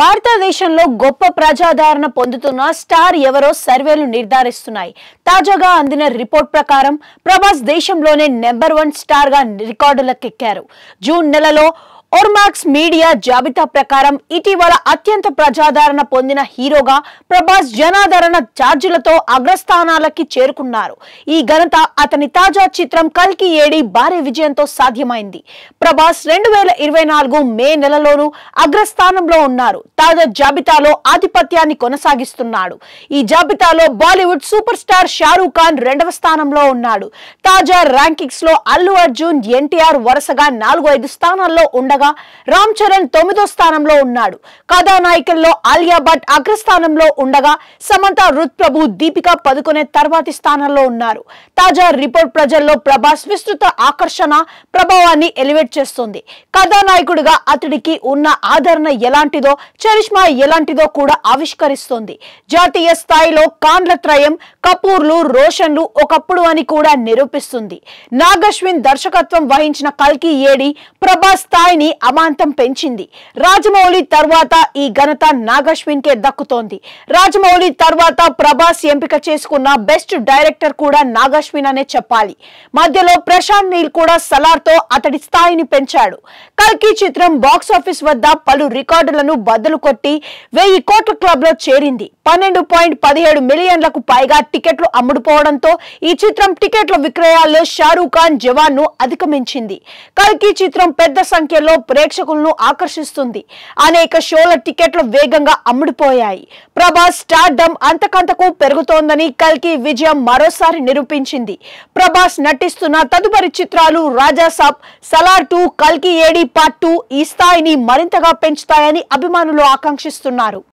భారతదేశంలో గొప్ప ప్రజాదరణ పొందుతున్న స్టార్ ఎవరో సర్వేలు నిర్ధారిస్తున్నాయి. తాజాగా అందిన రిపోర్ట్ ప్రకారం ప్రభాస్ దేశంలోనే నెంబర్ 1 స్టార్ గా రికార్డులకెక్కారు. జూన్ నెలలో ఓర్మాక్స్ మీడియా జాబితా ప్రకారం ఇటీవల అత్యంత ప్రజాదరణ పొందిన హీరోగా ప్రభాస్ జనాదరణ ఛార్జీలతో అగ్రస్థానాలకి చేరుకున్నారు. ఈ ఘనత అతని తాజా చిత్రం కల్కి ఏడి భారీ విజయంతో సాధ్యమైంది. ప్రభాస్ 2024 మే నెలలోనూ అగ్రస్థానంలో ఉన్నారు. తాజా జాబితాలో ఆధిపత్యాన్ని కొనసాగిస్తున్నాడు. ఈ జాబితాలో బాలీవుడ్ సూపర్ స్టార్ షారూక్ ఖాన్ 2వ స్థానంలో ఉన్నాడు. తాజా ర్యాంకింగ్స్ లో అల్లు అర్జున్, ఎన్టీఆర్ వరుసగా 4-5 స్థానాల్లో ఉండగా రామ్ చరణ్ 9వ స్థానంలో ఉన్నాడు. కథానాయికల్లో ఆలియా భట్ అగ్రస్థానంలో ఉండగా సమంత, రుత్ ప్రభు, దీపికా పదుకొనే తర్వాతి స్థానంలో ఉన్నారు. తాజా రిపోర్ట్ ప్రజల్లో ప్రభాస్ విస్తృత ఆకర్షణ ప్రభావాన్ని ఎలివేట్ చేస్తుంది. కథానాయకుడిగా అతడికి ఉన్న ఆదరణ ఎలాంటిదో, చరిష్మా ఎలాంటిదో కూడా ఆవిష్కరిస్తుంది. జాతీయ స్థాయిలో ఖాన్ల త్రయం కపూర్లు, రోషన్లు ఒకప్పుడు అని కూడా నిరూపిస్తుంది. నాగశ్విన్ దర్శకత్వం వహించిన కల్కి ఏడి ప్రభాస్ స్థాయిని అమాంతం పెంచింది. రాజమౌళి తర్వాత ఈ ఘనత నాగశ్విన్ కే దక్కుతోంది. రాజమౌళి తర్వాత ప్రభాస్ ఎంపిక చేసుకున్న బెస్ట్ డైరెక్టర్ కూడా నాగశ్విన్ అనే చెప్పాలి. మధ్యలో ప్రశాంత్ నీల్ కూడా సలార్తో అతడి స్థాయిని పెంచాడు. కల్కి చిత్రం బాక్సాఫీస్ వద్ద పలు రికార్డులను బద్దలు కొట్టి 1000 కోట్ల క్లబ్ లో చేరింది. 12.17 మిలియన్లకు పైగా టికెట్లు అమ్ముడుపోవడంతో ఈ చిత్రం టికెట్ల విక్రయాల్లో షారూక్ ఖాన్ జవాన్ ను అధిగమించింది. కల్కి చిత్రం పెద్ద సంఖ్యలో ప్రేక్షకులను ఆకర్షిస్తుంది. అనేక షోల టికెట్లు వేగంగా అమ్ముడుపోయాయి. ప్రభాస్ స్టార్డమ్ అంతకంతకు పెరుగుతోందని కల్కి విజయం మరోసారి నిరూపించింది. ప్రభాస్ నటిస్తున్న తదుపరి చిత్రాలు రాజాసాబ్, సలార్ 2, కల్కి ఏడి పార్ట్ 2 ఈ స్థాయిని మరింతగా పెంచుతాయని అభిమానులు ఆకాంక్షిస్తున్నారు.